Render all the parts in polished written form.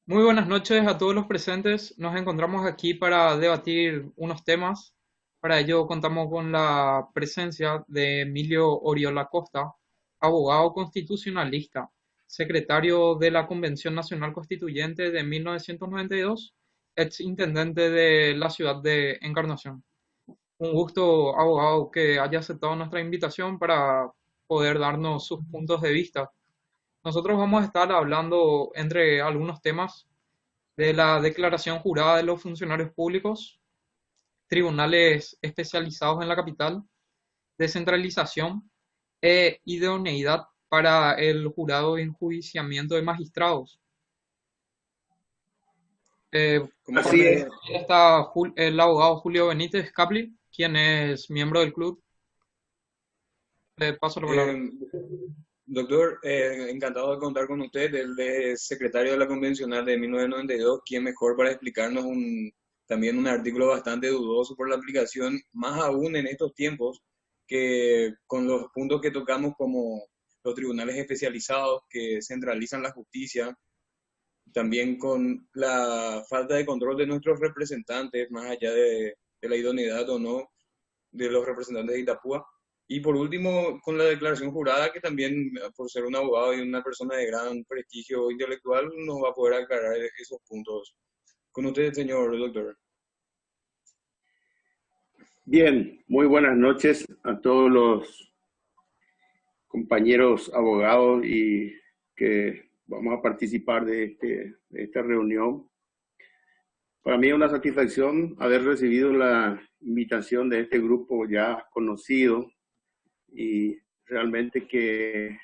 Muy buenas noches a todos los presentes. Nos encontramos aquí para debatir unos temas. Para ello contamos con la presencia de Emilio Oriola Costa, abogado constitucionalista, secretario de la Convención Nacional Constituyente de 1992, ex intendente de la ciudad de Encarnación. Un gusto, abogado, que haya aceptado nuestra invitación para poder darnos sus puntos de vista. Nosotros vamos a estar hablando entre algunos temas de la declaración jurada de los funcionarios públicos, tribunales especializados en la capital, descentralización e idoneidad para el jurado de enjuiciamiento de magistrados. ¿Cómo Con estás, él Así es. está el abogado Julio Benítez Capli, quien es miembro del club. Le paso la palabra. Doctor? Encantado de contar con usted. Él es secretario de la Convencional de 1992. ¿Quién mejor para explicarnos también un artículo bastante dudoso por la aplicación, más aún en estos tiempos, que con los puntos que tocamos como los tribunales especializados que centralizan la justicia, también con la falta de control de nuestros representantes, más allá de la idoneidad o no de los representantes de Itapúa? Y por último, con la declaración jurada, que también, por ser un abogado y una persona de gran prestigio intelectual, nos va a poder aclarar esos puntos. Con usted, señor doctor. Bien, muy buenas noches a todos los compañeros abogados y que vamos a participar de esta reunión. Para mí es una satisfacción haber recibido la invitación de este grupo ya conocido y realmente que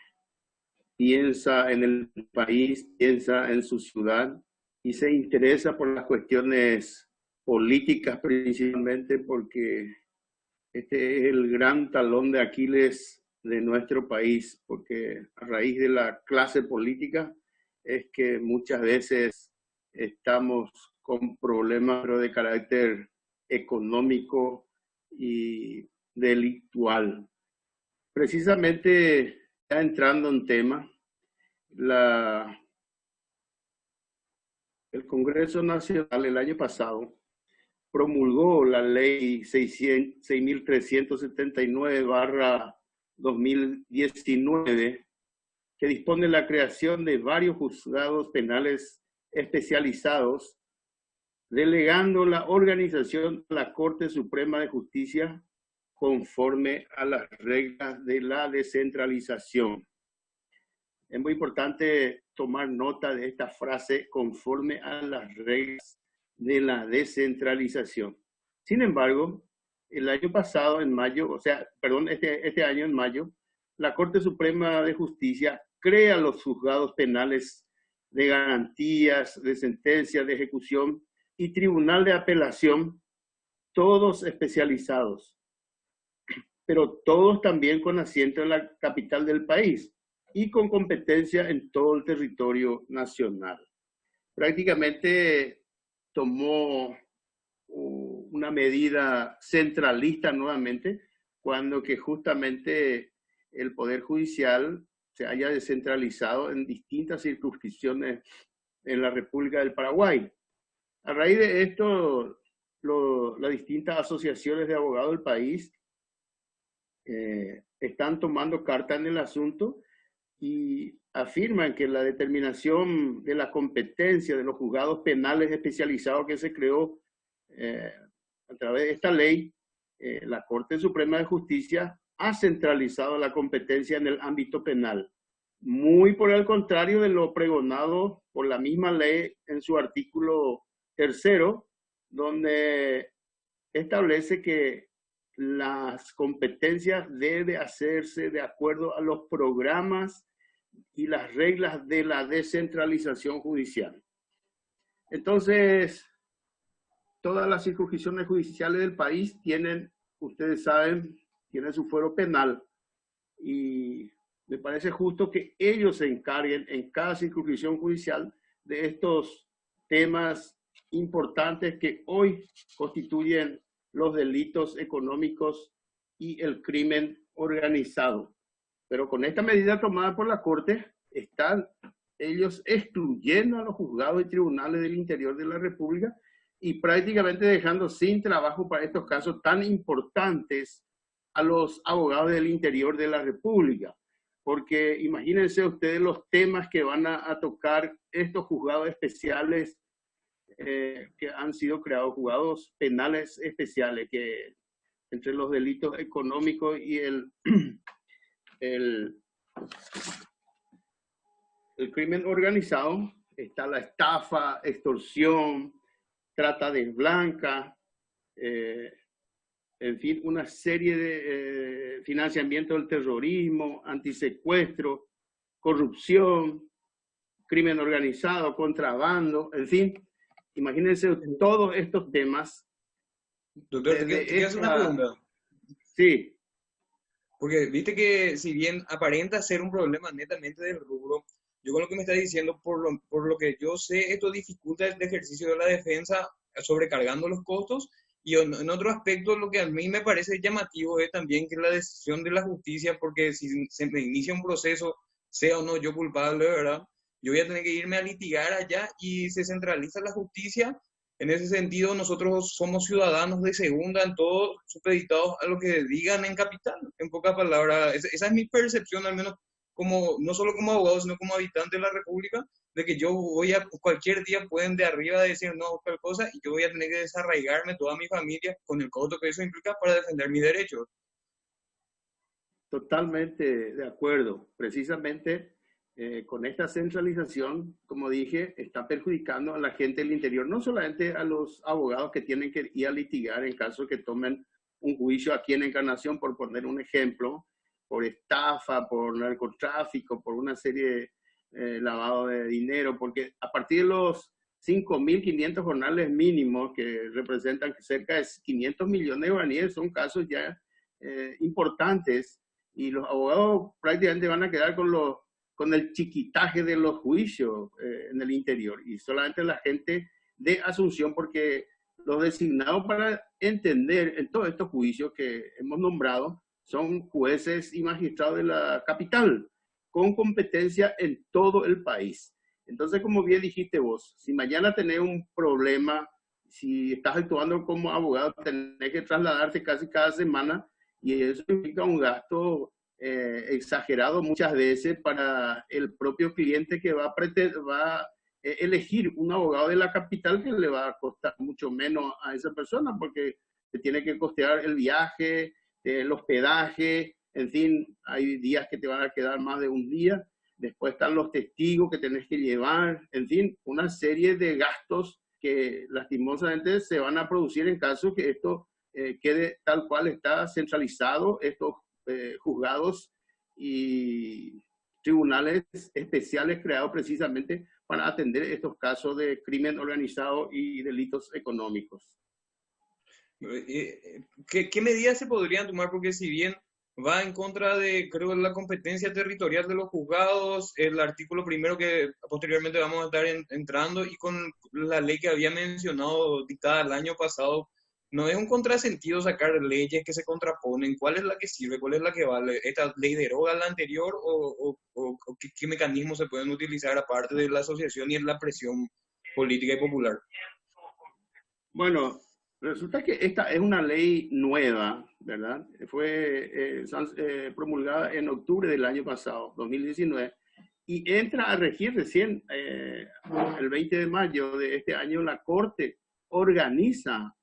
piensa en el país, piensa en su ciudad y se interesa por las cuestiones políticas principalmente porque este es el gran talón de Aquiles de nuestro país, porque a raíz de la clase política es que muchas veces estamos con problemas de carácter económico y delictual. Precisamente, ya entrando en tema, la, el Congreso Nacional el año pasado promulgó la ley 6379/2019, que dispone la creación de varios juzgados penales especializados, delegando la organización de la Corte Suprema de Justicia conforme a las reglas de la descentralización. Es muy importante tomar nota de esta frase, conforme a las reglas de la descentralización. Sin embargo, el año pasado, en mayo, este año en mayo, la Corte Suprema de Justicia crea los juzgados penales de garantías, de sentencias, de ejecución y tribunal de apelación, todos especializados, pero todos también con asiento en la capital del país y con competencia en todo el territorio nacional. Prácticamente tomó una medida centralista nuevamente, cuando que justamente el Poder Judicial se haya descentralizado en distintas circunscripciones en la República del Paraguay. A raíz de esto, las distintas asociaciones de abogados del país están tomando carta en el asunto y afirman que la determinación de la competencia de los juzgados penales especializados que se creó eh, a través de esta ley, la Corte Suprema de Justicia ha centralizado la competencia en el ámbito penal. Muy por el contrario de lo pregonado por la misma ley en su artículo tercero, donde establece que las competencias deben hacerse de acuerdo a los programas y las reglas de la descentralización judicial. Entonces, todas las circunscripciones judiciales del país tienen, ustedes saben, tienen su fuero penal, y me parece justo que ellos se encarguen en cada circunscripción judicial de estos temas importantes que hoy constituyen los delitos económicos y el crimen organizado. Pero con esta medida tomada por la Corte, están ellos excluyendo a los juzgados y tribunales del interior de la República y prácticamente dejando sin trabajo para estos casos tan importantes a los abogados del interior de la República. Porque imagínense ustedes los temas que van a tocar estos juzgados especiales que han sido creados, juzgados penales especiales, que entre los delitos económicos y el crimen organizado está la estafa, extorsión, trata de blanca, en fin, una serie de financiamiento del terrorismo, antisecuestro, corrupción, crimen organizado, contrabando, en fin, imagínense todos estos temas. Doctor, te quiero hacer una pregunta. Sí. Porque viste que si bien aparenta ser un problema netamente del rubro, yo con lo que me está diciendo, por lo que yo sé, esto dificulta el ejercicio de la defensa sobrecargando los costos. Y en otro aspecto, lo que a mí me parece llamativo es también que la decisión de la justicia, porque si se me inicia un proceso, sea o no yo culpable, ¿verdad? Yo voy a tener que irme a litigar allá y se centraliza la justicia. En ese sentido, nosotros somos ciudadanos de segunda, en todo supeditados a lo que digan en capital. En pocas palabras, esa es mi percepción, al menos como, no solo como abogado, sino como habitante de la República, de que yo voy a, cualquier día pueden de arriba decir no, tal cosa, y yo voy a tener que desarraigarme toda mi familia con el costo que eso implica para defender mis derechos. Totalmente de acuerdo. Precisamente con esta centralización, como dije, está perjudicando a la gente del interior, no solamente a los abogados que tienen que ir a litigar en caso que tomen un juicio aquí en Encarnación, por poner un ejemplo, por estafa, por narcotráfico, por una serie de lavado de dinero, porque a partir de los 5.500 jornales mínimos, que representan cerca de 500 millones de guaraníes, son casos ya importantes, y los abogados prácticamente van a quedar con el chiquitaje de los juicios en el interior, y solamente la gente de Asunción, porque los designados para entender en todos estos juicios que hemos nombrado son jueces y magistrados de la capital, con competencia en todo el país. Entonces, como bien dijiste vos, si mañana tenés un problema, si estás actuando como abogado, tenés que trasladarte casi cada semana, y eso implica un gasto exagerado muchas veces para el propio cliente que va a elegir un abogado de la capital, que le va a costar mucho menos a esa persona, porque te tiene que costear el viaje, el hospedaje, en fin, hay días que te van a quedar más de un día. Después están los testigos que tenés que llevar, en fin, una serie de gastos que lastimosamente se van a producir en caso que esto quede tal cual está centralizado, estos juzgados y tribunales especiales creados precisamente para atender estos casos de crimen organizado y delitos económicos. ¿Qué medidas se podrían tomar? Porque si bien va en contra de, creo, la competencia territorial de los juzgados, el artículo primero que posteriormente vamos a estar entrando, y con la ley que había mencionado dictada el año pasado, no es un contrasentido sacar leyes que se contraponen. ¿Cuál es la que sirve? ¿Cuál es la que vale? ¿Esta ley deroga la anterior o qué mecanismos se pueden utilizar aparte de la asociación y la presión política y popular? Bueno, resulta que esta es una ley nueva, ¿verdad? Fue promulgada en octubre del año pasado, 2019, y entra a regir recién el 20 de mayo de este año. La Corte organiza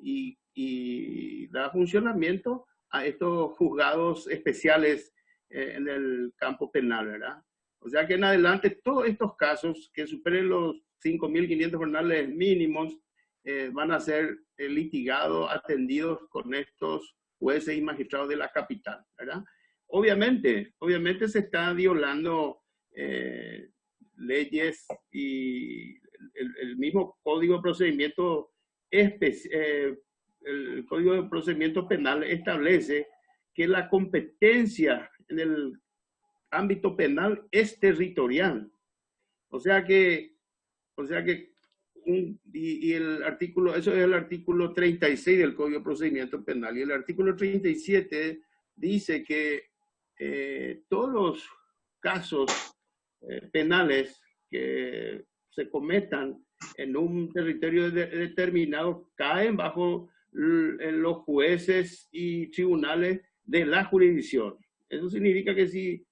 y da funcionamiento a estos juzgados especiales en el campo penal, ¿verdad? O sea que en adelante todos estos casos que superen los 5.500 jornales mínimos van a ser litigados, atendidos con estos jueces y magistrados de la capital, ¿verdad? Obviamente se está violando leyes y el mismo Código de Procedimiento el Código de Procedimiento Penal establece que la competencia en el ámbito penal es territorial. O sea que el artículo, eso es el artículo 36 del Código de Procedimiento Penal, y el artículo 37 dice que todos los casos penales que se cometan en un territorio determinado caen bajo los jueces y tribunales de la jurisdicción. Eso significa que si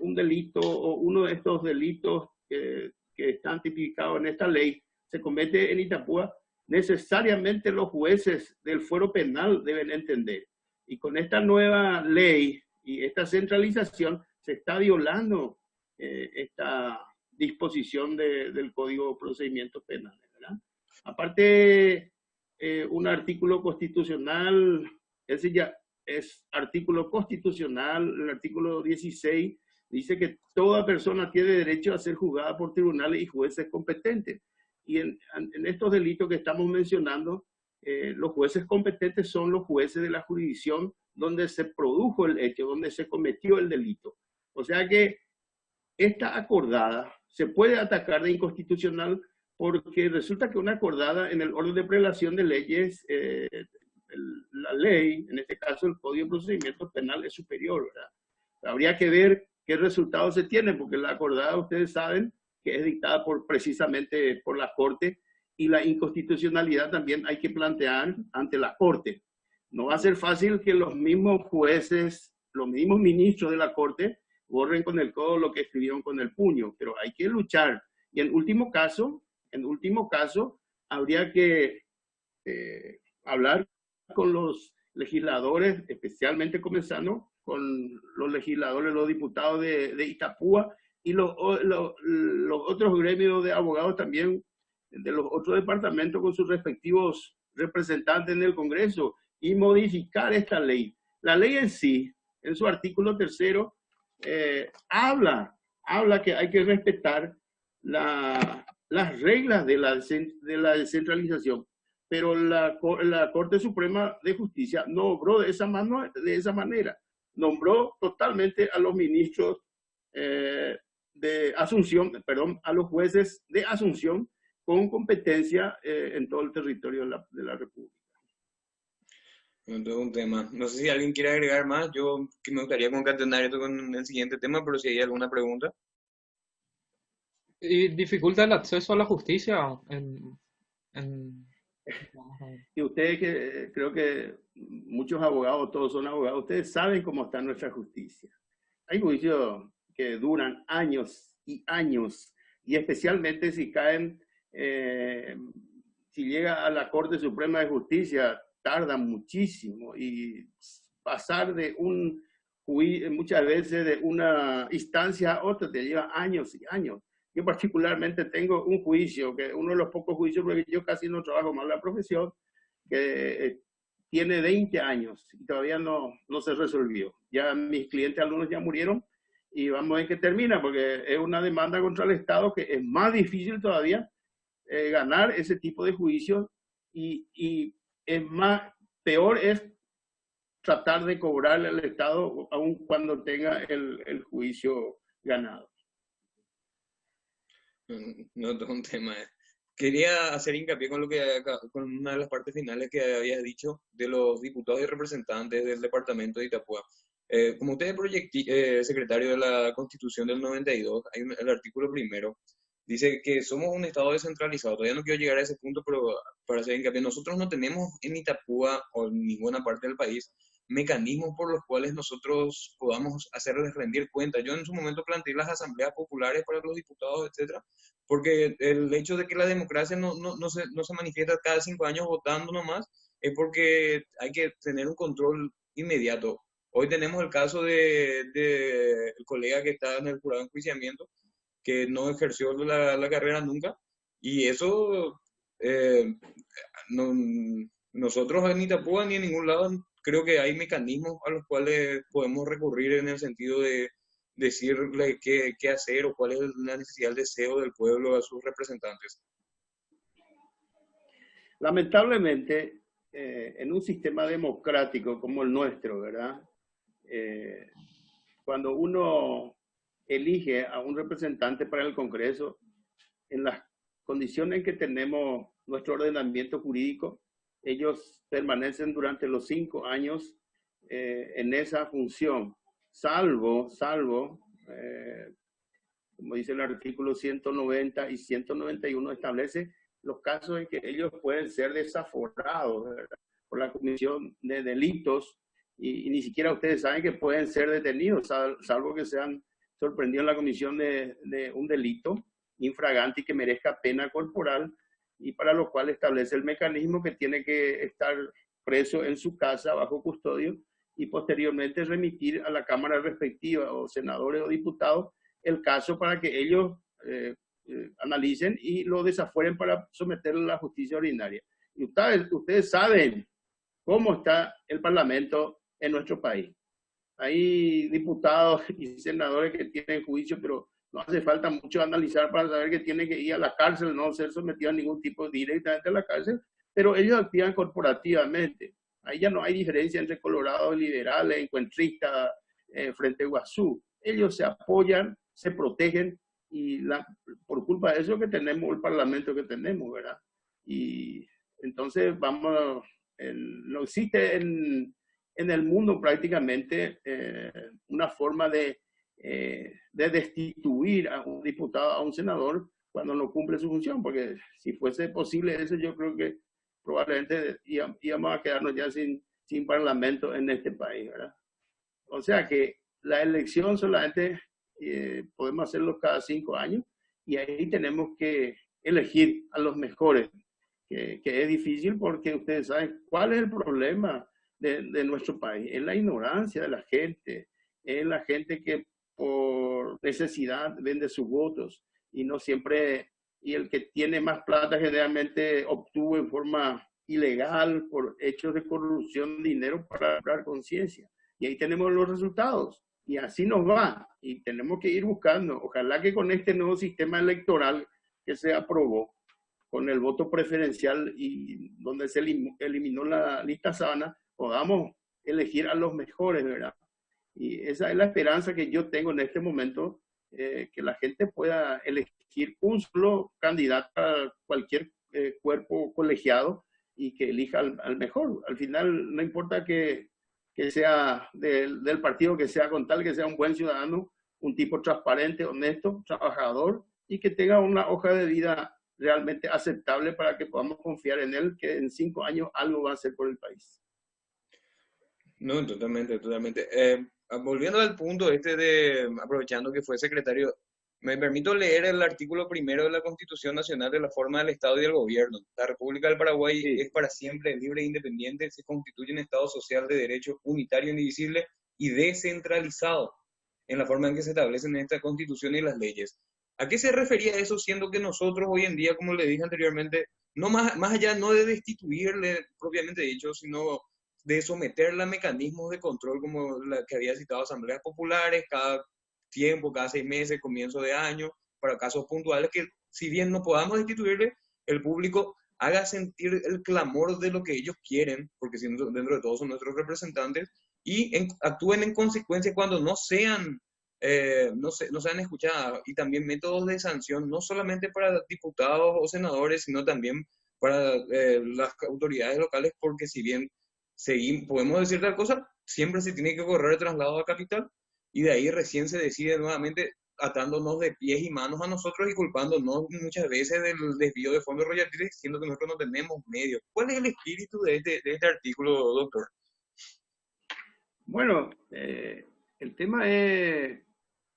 un delito o uno de estos delitos que están tipificados en esta ley se comete en Itapúa, necesariamente los jueces del fuero penal deben entender. Y con esta nueva ley y esta centralización se está violando esta disposición del Código de Procedimientos Penales, ¿verdad? Aparte, un artículo constitucional, ese ya es artículo constitucional, el artículo 16, dice que toda persona tiene derecho a ser juzgada por tribunales y jueces competentes. Y en estos delitos que estamos mencionando, los jueces competentes son los jueces de la jurisdicción donde se produjo el hecho, donde se cometió el delito. O sea que esta acordada se puede atacar de inconstitucional porque resulta que una acordada en el orden de prelación de leyes, la ley, en este caso el Código de Procedimientos Penales, es superior, ¿verdad? Habría que ver qué resultados se tienen, porque la acordada, ustedes saben, que es dictada precisamente por la Corte, y la inconstitucionalidad también hay que plantear ante la Corte. No va a ser fácil que los mismos jueces, los mismos ministros de la Corte borren con el codo lo que escribieron con el puño, pero hay que luchar. Y en último caso, habría que hablar con los legisladores, especialmente comenzando con los legisladores, los diputados de Itapúa y los otros gremios de abogados también de los otros departamentos con sus respectivos representantes en el Congreso y modificar esta ley. La ley en sí, en su artículo 3, habla que hay que respetar las reglas de la descentralización, pero la Corte Suprema de Justicia no obró de esa manera. Nombró totalmente a los ministros de Asunción, perdón, a los jueces de Asunción con competencia en todo el territorio de la República. Entonces, un tema. No sé si alguien quiere agregar más. Yo que me gustaría concatenar esto con el siguiente tema, pero si hay alguna pregunta. Y dificulta el acceso a la justicia vamos a ver. Y ustedes, que creo que muchos abogados, todos son abogados, ustedes saben cómo está nuestra justicia. Hay juicios que duran años y años, y especialmente si caen, si llega a la Corte Suprema de Justicia, tarda muchísimo, y pasar de un juicio, muchas veces de una instancia a otra, te lleva años y años. Yo particularmente tengo un juicio, que uno de los pocos juicios, porque yo casi no trabajo más la profesión, que tiene 20 años y todavía no se resolvió. Ya mis clientes, algunos ya murieron, y vamos a ver qué termina, porque es una demanda contra el Estado que es más difícil todavía ganar ese tipo de juicios, y es más, peor es tratar de cobrarle al Estado aun cuando tenga el juicio ganado. No, todo un tema. Quería hacer hincapié con con una de las partes finales que habías dicho de los diputados y representantes del departamento de Itapúa. Como usted es secretario de la Constitución del 92, hay el artículo 1 dice que somos un Estado descentralizado. Todavía no quiero llegar a ese punto, pero para hacer hincapié, nosotros no tenemos en Itapúa o en ninguna parte del país mecanismos por los cuales nosotros podamos hacerles rendir cuentas. Yo en su momento planteé las asambleas populares para los diputados, etcétera, porque el hecho de que la democracia no se manifiesta cada 5 años votando nomás, es porque hay que tener un control inmediato. Hoy tenemos el caso de el colega que está en el jurado de enjuiciamiento, que no ejerció la carrera nunca, y eso nosotros en Itapúa ni en ningún lado creo que hay mecanismos a los cuales podemos recurrir en el sentido de decirle qué hacer o cuál es la necesidad, el deseo del pueblo a sus representantes. Lamentablemente, en un sistema democrático como el nuestro, ¿verdad? Cuando uno elige a un representante para el Congreso, en las condiciones en que tenemos nuestro ordenamiento jurídico, ellos permanecen durante los 5 años en esa función, salvo como dice el artículo 190 y 191, establece los casos en que ellos pueden ser desaforados, ¿verdad?, por la comisión de delitos y ni siquiera ustedes saben que pueden ser detenidos, salvo que sean sorprendidos en la comisión de un delito infragante y que merezca pena corporal, y para lo cual establece el mecanismo que tiene que estar preso en su casa bajo custodio y posteriormente remitir a la Cámara respectiva o senadores o diputados el caso para que ellos analicen y lo desafueren para someterlo a la justicia ordinaria. Y ustedes saben cómo está el Parlamento en nuestro país. Hay diputados y senadores que tienen juicio, pero no hace falta mucho analizar para saber que tienen que ir a la cárcel, no ser sometidos a ningún tipo directamente a la cárcel, pero ellos actúan corporativamente. Ahí ya no hay diferencia entre colorados, liberales, encuentristas, Frente Guazú. Ellos se apoyan, se protegen y por culpa de eso que tenemos el Parlamento que tenemos, ¿verdad? Y entonces vamos, no existe en el mundo prácticamente una forma de destituir a un diputado, a un senador, cuando no cumple su función, porque si fuese posible eso, yo creo que probablemente íbamos a quedarnos ya sin parlamento en este país, ¿verdad? O sea que la elección solamente podemos hacerlo cada 5 años y ahí tenemos que elegir a los mejores, que es difícil porque ustedes saben cuál es el problema de nuestro país. Es la ignorancia de la gente, es la gente que por necesidad vende sus votos y no siempre, y el que tiene más plata generalmente obtuvo en forma ilegal por hechos de corrupción dinero para comprar conciencia. Y ahí tenemos los resultados. Y así nos va. Y tenemos que ir buscando. Ojalá que con este nuevo sistema electoral que se aprobó, con el voto preferencial y donde se eliminó la lista sana, podamos elegir a los mejores, ¿verdad? Y esa es la esperanza que yo tengo en este momento, que la gente pueda elegir un solo candidato a cualquier cuerpo colegiado y que elija al mejor. Al final no importa que sea del partido que sea, con tal que sea un buen ciudadano, un tipo transparente, honesto, trabajador y que tenga una hoja de vida realmente aceptable para que podamos confiar en él, que en 5 años algo va a hacer por el país. No, totalmente, totalmente. Volviendo al punto este de, aprovechando que fue secretario, me permito leer el artículo primero de la Constitución Nacional de la forma del Estado y del Gobierno. La República del Paraguay Sí. es para siempre libre e independiente, se constituye un Estado social de derecho unitario, indivisible y descentralizado en la forma en que se establecen en esta Constitución y las leyes. ¿A qué se refería eso, siendo que nosotros hoy en día, como le dije anteriormente, no más allá no de destituirle propiamente dicho, sino de someterla a mecanismos de control como la que había citado, asambleas populares, cada tiempo, cada 6 meses, comienzo de año, para casos puntuales que si bien no podamos destituirle, el público haga sentir el clamor de lo que ellos quieren, porque dentro de todo son nuestros representantes, y actúen en consecuencia cuando no sean escuchadas, y también métodos de sanción, no solamente para diputados o senadores, sino también para las autoridades locales, porque si bien podemos decir tal cosa, siempre se tiene que correr el traslado a capital y de ahí recién se decide nuevamente atándonos de pies y manos a nosotros y culpándonos muchas veces del desvío de fondos royalties, siendo que nosotros no tenemos medios. ¿Cuál es el espíritu de este artículo, doctor? Bueno, el tema es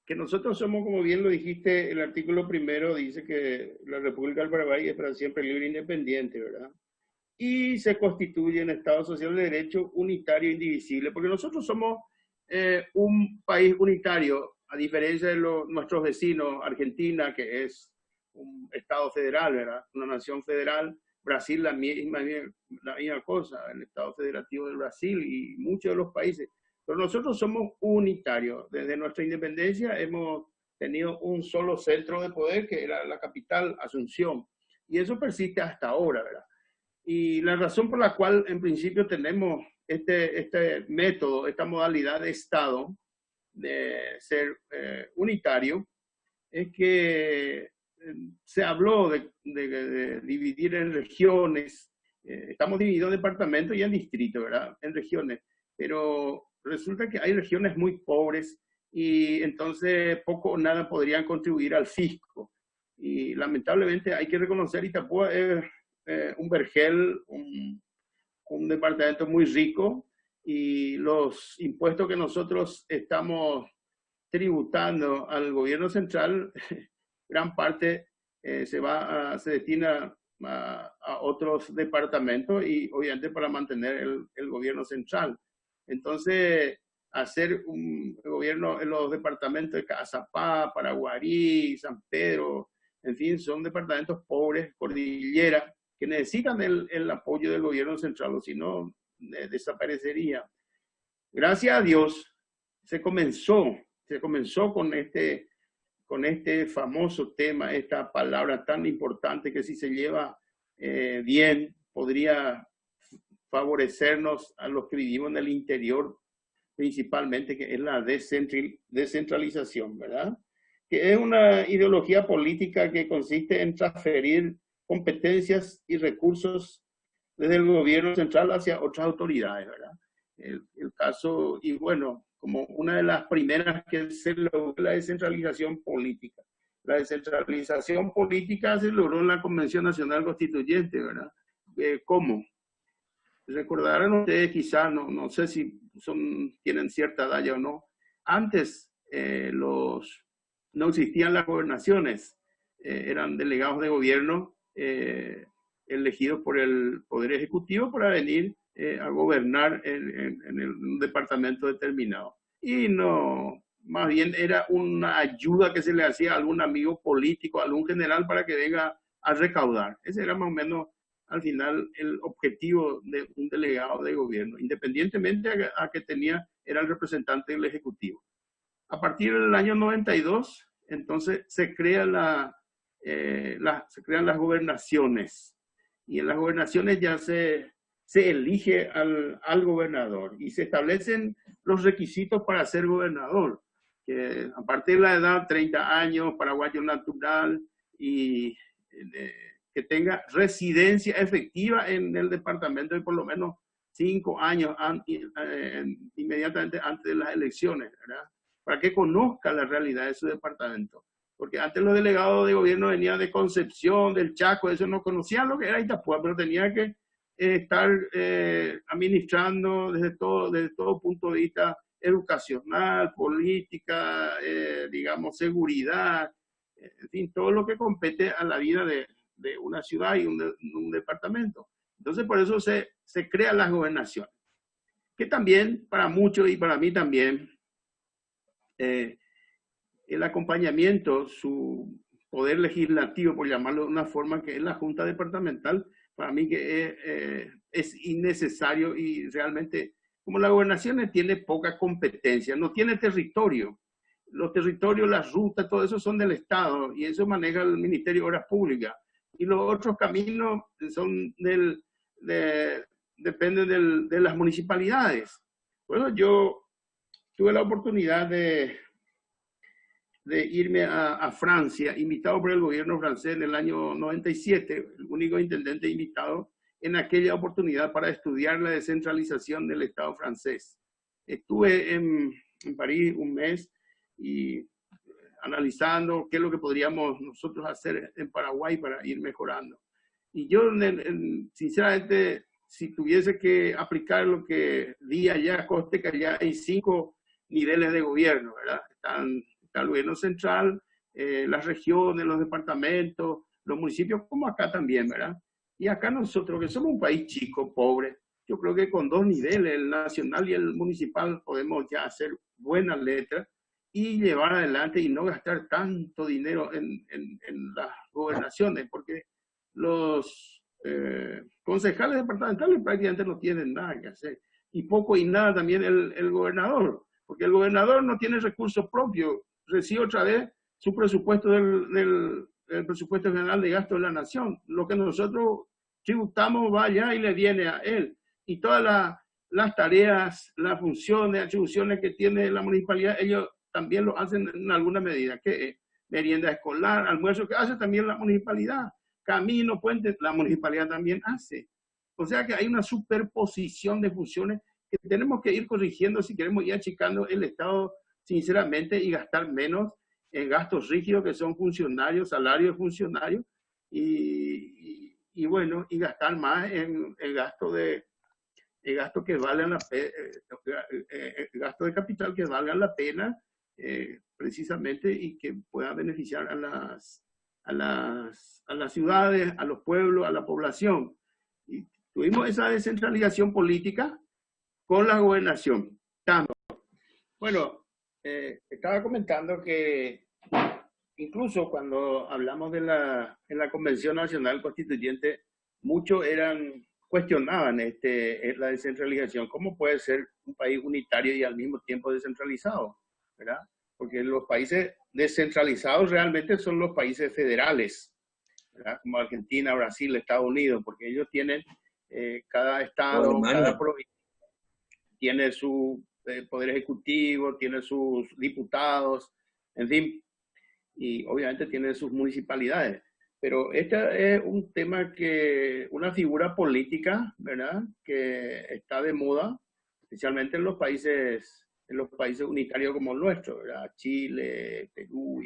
que nosotros somos, como bien lo dijiste, el artículo primero dice que la República del Paraguay es para siempre libre e independiente, ¿verdad? Y se constituye un Estado social de derecho unitario e indivisible, porque nosotros somos un país unitario, a diferencia de nuestros vecinos, Argentina, que es un Estado federal, ¿verdad? Una nación federal, Brasil la misma cosa, el Estado Federativo del Brasil y muchos de los países. Pero nosotros somos unitarios. Desde nuestra independencia hemos tenido un solo centro de poder, que era la capital, Asunción. Y eso persiste hasta ahora, ¿verdad? Y la razón por la cual en principio tenemos este método, esta modalidad de Estado, de ser unitario, es que se habló de dividir en regiones. Estamos divididos en departamentos y en distritos, ¿verdad? En regiones. Pero resulta que hay regiones muy pobres y entonces poco o nada podrían contribuir al fisco. Y lamentablemente hay que reconocer, Itapúa es un vergel, un departamento muy rico, y los impuestos que nosotros estamos tributando al gobierno central, gran parte se destina a otros departamentos y obviamente para mantener el gobierno central. Entonces, hacer un gobierno en los departamentos de Cazapá, Paraguarí, San Pedro, en fin, son departamentos pobres, cordillera, que necesitan el apoyo del gobierno central, o si no, desaparecería. Gracias a Dios, se comenzó con este famoso tema, esta palabra tan importante que si se lleva bien, podría favorecernos a los que vivimos en el interior, principalmente, que es la descentralización, ¿verdad? Que es una ideología política que consiste en transferir competencias y recursos desde el gobierno central hacia otras autoridades, ¿verdad? El caso, y bueno, como una de las primeras que se logró la descentralización política. La descentralización política se logró en la Convención Nacional Constituyente, ¿verdad? ¿Cómo? Recordarán ustedes, quizás, no sé si tienen cierta edad ya o no, antes no existían las gobernaciones, eran delegados de gobierno elegidos por el Poder Ejecutivo para venir a gobernar en un departamento determinado. Y no, más bien era una ayuda que se le hacía a algún amigo político, a algún general para que venga a recaudar. Ese era más o menos al final el objetivo de un delegado de gobierno, independientemente a que era el representante del Ejecutivo. A partir del año 92, entonces se crean las gobernaciones, y en las gobernaciones ya se elige al gobernador y se establecen los requisitos para ser gobernador, que a partir de la edad 30 años, paraguayo natural, y que tenga residencia efectiva en el departamento de por lo menos 5 años inmediatamente antes de las elecciones, ¿verdad? Para que conozca la realidad de su departamento. Porque antes los delegados de gobierno venían de Concepción, del Chaco, eso no conocían lo que era Itapúa, pero tenía que estar administrando desde todo punto de vista educacional, política, digamos, seguridad, en fin, todo lo que compete a la vida de una ciudad y un departamento. Entonces, por eso se crean las gobernaciones, que también, para muchos y para mí también, el acompañamiento, su poder legislativo, por llamarlo de una forma, que es la Junta Departamental, para mí que es innecesario, y realmente, como la gobernación tiene poca competencia, no tiene territorio, los territorios, las rutas, todo eso son del Estado, y eso maneja el Ministerio de Obras Públicas, y los otros caminos son dependen de las municipalidades. Bueno, yo tuve la oportunidad de irme a Francia, invitado por el gobierno francés en el año 97, el único intendente invitado en aquella oportunidad para estudiar la descentralización del Estado francés. Estuve en París un mes y analizando qué es lo que podríamos nosotros hacer en Paraguay para ir mejorando. Y yo, sinceramente, si tuviese que aplicar lo que vi allá, conste que allá hay 5 niveles de gobierno, ¿verdad? Está el gobierno central, las regiones, los departamentos, los municipios, como acá también, ¿verdad? Y acá nosotros, que somos un país chico, pobre, yo creo que con 2 niveles, el nacional y el municipal, podemos ya hacer buenas letras y llevar adelante y no gastar tanto dinero en las gobernaciones, porque los concejales departamentales prácticamente no tienen nada que hacer, y poco y nada también el gobernador, porque el gobernador no tiene recursos propios, recibe otra vez su presupuesto del presupuesto general de gasto de la nación. Lo que nosotros tributamos va allá y le viene a él. Y todas las tareas, las funciones, atribuciones que tiene la municipalidad, ellos también lo hacen en alguna medida. Que merienda escolar, almuerzo, que hace también la municipalidad. Camino, puentes, la municipalidad también hace. O sea que hay una superposición de funciones que tenemos que ir corrigiendo si queremos ir achicando el Estado sinceramente, y gastar menos en gastos rígidos que son funcionarios, salarios de funcionarios, y bueno, y gastar más en el gasto el gasto que valgan la gasto de capital que valgan la pena, precisamente, y que pueda beneficiar a las ciudades, a los pueblos, a la población. Y tuvimos esa descentralización política con la gobernación. Bueno, estaba comentando que incluso cuando hablamos en la Convención Nacional Constituyente, muchos cuestionaban la descentralización. ¿Cómo puede ser un país unitario y al mismo tiempo descentralizado? ¿Verdad? Porque los países descentralizados realmente son los países federales, ¿verdad? Como Argentina, Brasil, Estados Unidos, porque ellos tienen, cada estado, cada provincia tiene su poder ejecutivo, tiene sus diputados, en fin, y obviamente tiene sus municipalidades. Pero este es un tema una figura política, ¿verdad?, que está de moda, especialmente en los países unitarios como el nuestro, ¿verdad?, Chile, Perú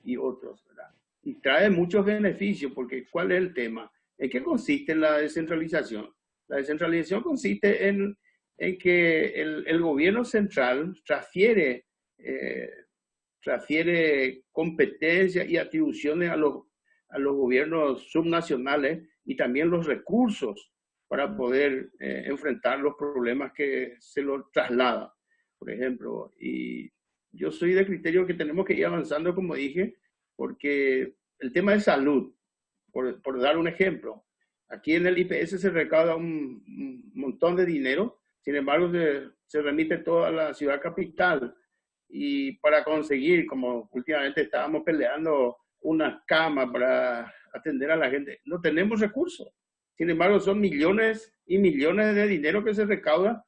y otros, ¿verdad? Y trae muchos beneficios, porque ¿cuál es el tema? ¿En qué consiste la descentralización? La descentralización consiste en que el gobierno central transfiere competencias y atribuciones a los gobiernos subnacionales, y también los recursos para poder enfrentar los problemas que se los traslada, por ejemplo. Y yo soy de criterio que tenemos que ir avanzando, como dije, porque el tema de salud, por dar un ejemplo, aquí en el IPS se recauda un montón de dinero, sin embargo se remite todo a la ciudad capital, y para conseguir, como últimamente estábamos peleando, una cama para atender a la gente, no tenemos recursos. Sin embargo, son millones y millones de dinero que se recauda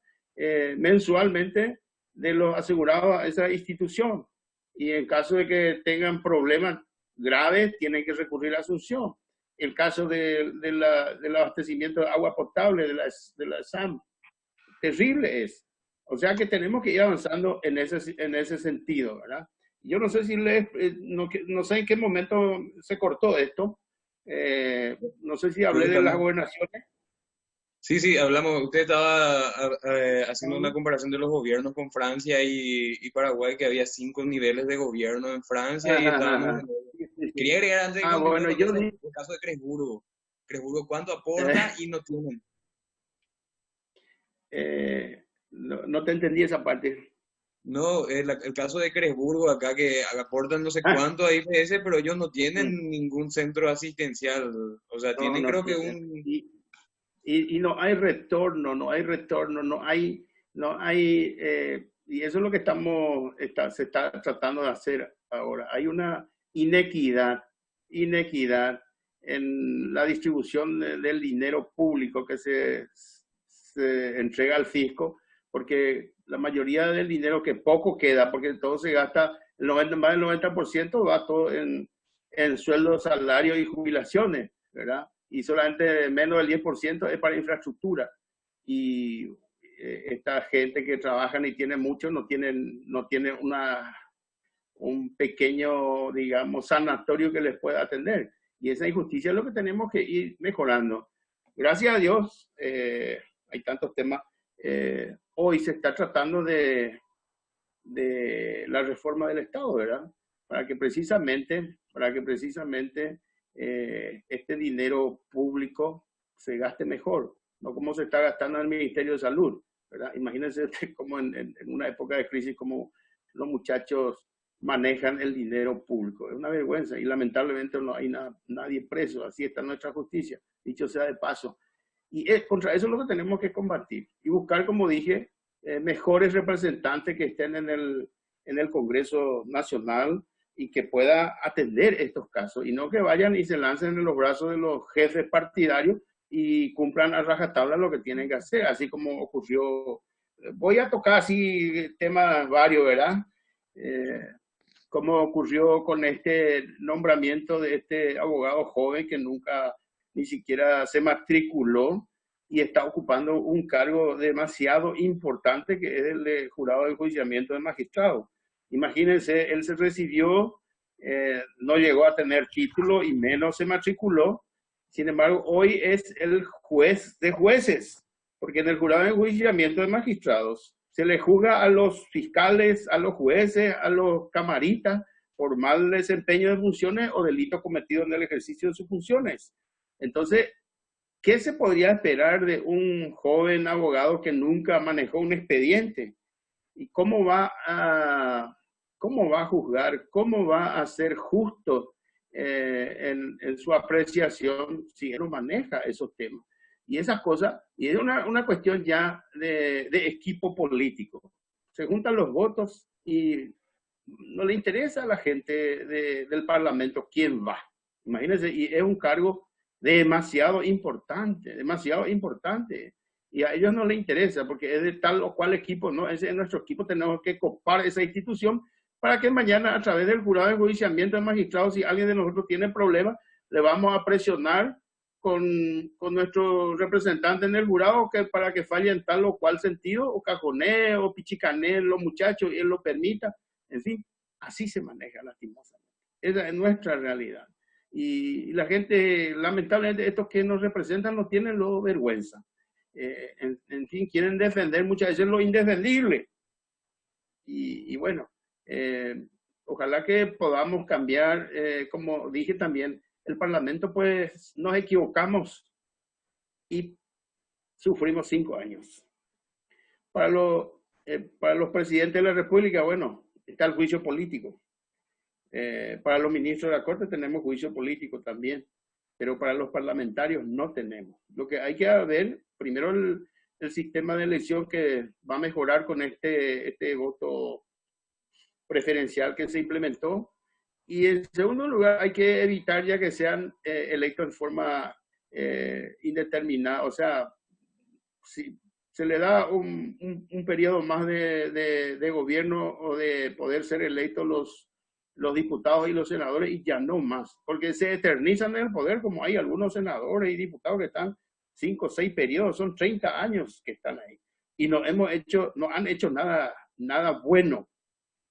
mensualmente de los asegurados a esa institución. Y en caso de que tengan problemas graves, tienen que recurrir a Asunción. El caso del abastecimiento de agua potable de la SAM, terrible es. O sea que tenemos que ir avanzando en ese sentido, ¿verdad? Yo no sé no sé en qué momento se cortó esto. No sé si hablé de las gobernaciones. Sí, hablamos. Usted estaba haciendo una comparación de los gobiernos con Francia y Paraguay, que había 5 niveles de gobierno en Francia, y estábamos... Quería agregar antes de bueno, yo el caso de Cresburgo. Cresburgo, ¿cuánto aporta y no tienen? No te entendí esa parte. No, el caso de Cresburgo acá, que aportan no sé cuánto a IPS, pero ellos no tienen ningún centro asistencial. O sea, tienen creo que un... Y no hay retorno, y eso es lo que se está tratando de hacer ahora. Hay una inequidad en la distribución del dinero público que se entrega al fisco, porque la mayoría del dinero, que poco queda, porque todo se gasta, más del 90% va todo en sueldos, salarios y jubilaciones, ¿verdad? Y solamente menos del 10% es para infraestructura. Y esta gente que trabajan y tiene mucho, no tienen un pequeño, digamos, sanatorio que les pueda atender. Y esa injusticia es lo que tenemos que ir mejorando. Gracias a Dios, hay tantos temas. Hoy se está tratando de la reforma del Estado, ¿verdad? Para que precisamente este dinero público se gaste mejor, no como se está gastando en el Ministerio de Salud, ¿verdad? Imagínense como en una época de crisis, como los muchachos manejan el dinero público. Es una vergüenza, y lamentablemente no hay nadie preso. Así está nuestra justicia, dicho sea de paso. Y contra eso es lo que tenemos que combatir y buscar, como dije, mejores representantes que estén en el Congreso Nacional y que pueda atender estos casos, y no que vayan y se lancen en los brazos de los jefes partidarios y cumplan a rajatabla lo que tienen que hacer, así como ocurrió. Voy a tocar así temas varios, ¿verdad? Como ocurrió con este nombramiento de este abogado joven que nunca ni siquiera se matriculó y está ocupando un cargo demasiado importante, que es el de jurado de enjuiciamiento de magistrados. Imagínense, él se recibió, no llegó a tener título y menos se matriculó. Sin embargo, hoy es el juez de jueces, porque en el jurado de enjuiciamiento de magistrados se le juzga a los fiscales, a los jueces, a los camaritas por mal desempeño de funciones o delito cometido en el ejercicio de sus funciones. Entonces, ¿qué se podría esperar de un joven abogado que nunca manejó un expediente? ¿Y cómo va a juzgar? ¿Cómo va a ser justo en su apreciación si él no maneja esos temas? Y esas cosas, y es una cuestión ya de equipo político. Se juntan los votos y no le interesa a la gente del Parlamento quién va. Imagínense, y es un cargo demasiado importante, demasiado importante. Y a ellos no les interesa porque es de tal o cual equipo, no, es en nuestro equipo, tenemos que copar esa institución para que mañana a través del jurado de enjuiciamiento de magistrados, si alguien de nosotros tiene problemas, le vamos a presionar con nuestro representante en el jurado para que falle en tal o cual sentido, o cajonee o pichicanee los muchachos y él lo permita. En fin, así se maneja lastimosamente. Esa es nuestra realidad. Y la gente, lamentablemente, estos que nos representan no tienen lo vergüenza. En fin, quieren defender muchas veces lo indefendible. Y bueno, ojalá que podamos cambiar, como dije también, el Parlamento, pues nos equivocamos y sufrimos 5 años. Para los presidentes de la República, bueno, está el juicio político. Para los ministros de la Corte tenemos juicio político también, pero para los parlamentarios no tenemos. Lo que hay que ver, primero el sistema de elección que va a mejorar con este voto preferencial que se implementó. Y en segundo lugar, hay que evitar ya que sean electos en forma indeterminada. O sea, si se le da un periodo más de gobierno o de poder ser electos los diputados y los senadores y ya no más, porque se eternizan en el poder, como hay algunos senadores y diputados que están 5 o 6 periodos, son 30 años que están ahí. Y no han hecho nada bueno.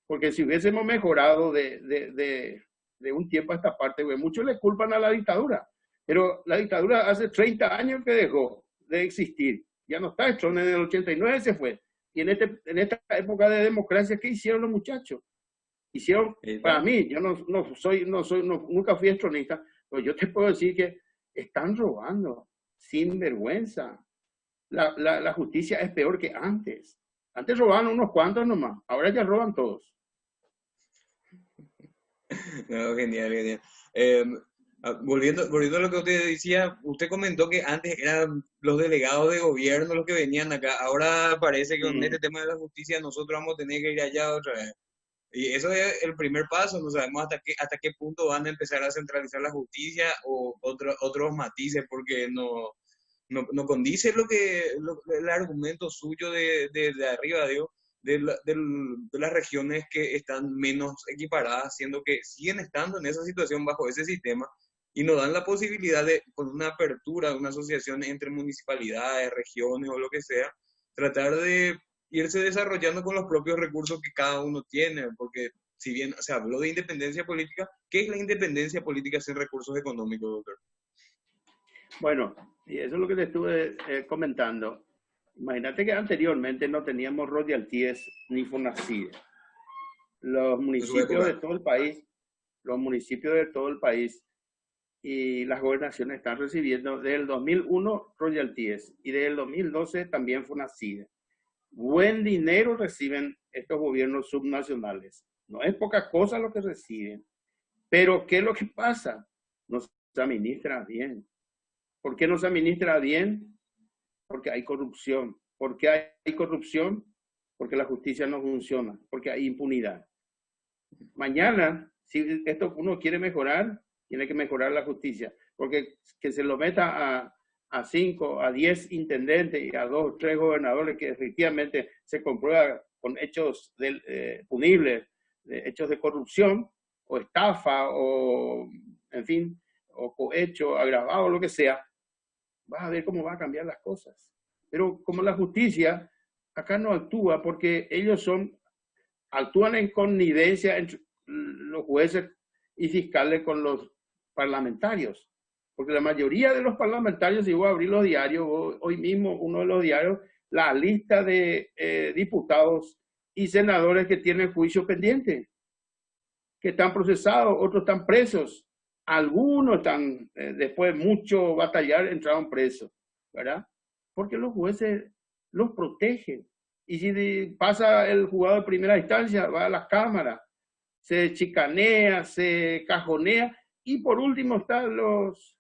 Porque si hubiésemos mejorado de un tiempo a esta parte, muchos le culpan a la dictadura, pero la dictadura hace 30 años que dejó de existir. Ya no está, Strong en el 89 se fue. Y en esta época de democracia, ¿qué hicieron los muchachos? Hicieron, para mí, yo nunca fui estronista, pero yo te puedo decir que están robando, sin vergüenza. La justicia es peor que antes. Antes robaban unos cuantos nomás, ahora ya roban todos. No, genial, genial. Volviendo a lo que usted decía, usted comentó que antes eran los delegados de gobierno los que venían acá. Ahora parece que con este tema de la justicia nosotros vamos a tener que ir allá otra vez. Y eso es el primer paso, no sabemos hasta qué punto van a empezar a centralizar la justicia o otros matices, porque no condice el argumento suyo de arriba, digo, de las regiones que están menos equiparadas, siendo que siguen estando en esa situación bajo ese sistema y nos dan la posibilidad de, con una apertura de una asociación entre municipalidades, regiones o lo que sea, tratar de irse desarrollando con los propios recursos que cada uno tiene, porque si bien se habló de independencia política, ¿qué es la independencia política sin recursos económicos, doctor? Bueno, y eso es lo que te estuve comentando. Imagínate que anteriormente no teníamos royalties ni FONACIDE. Los municipios de todo el país y las gobernaciones están recibiendo desde el 2001 royalties y desde el 2012 también FONACIDE. Buen dinero reciben estos gobiernos subnacionales. No es poca cosa lo que reciben. Pero ¿qué es lo que pasa? No se administra bien. ¿Por qué no se administra bien? Porque hay corrupción. ¿Por qué hay corrupción? Porque la justicia no funciona, porque hay impunidad. Mañana, si esto uno quiere mejorar, tiene que mejorar la justicia, porque que se lo meta a 5, a 10 intendentes y a 2 o 3 gobernadores que efectivamente se comprueba con hechos punibles, hechos de corrupción o estafa o, en fin, o cohecho agravado, lo que sea, vas a ver cómo van a cambiar las cosas. Pero como la justicia acá no actúa porque ellos son actúan en connivencia entre los jueces y fiscales con los parlamentarios. Porque la mayoría de los parlamentarios, si voy a abrir los diarios, hoy mismo uno de los diarios, la lista de diputados y senadores que tienen juicio pendiente, que están procesados, otros están presos, algunos están, después de mucho batallar, entraron presos, ¿verdad? Porque los jueces los protegen. Y si pasa el juzgado de primera instancia, va a la Cámara, se chicanea, se cajonea, y por último están los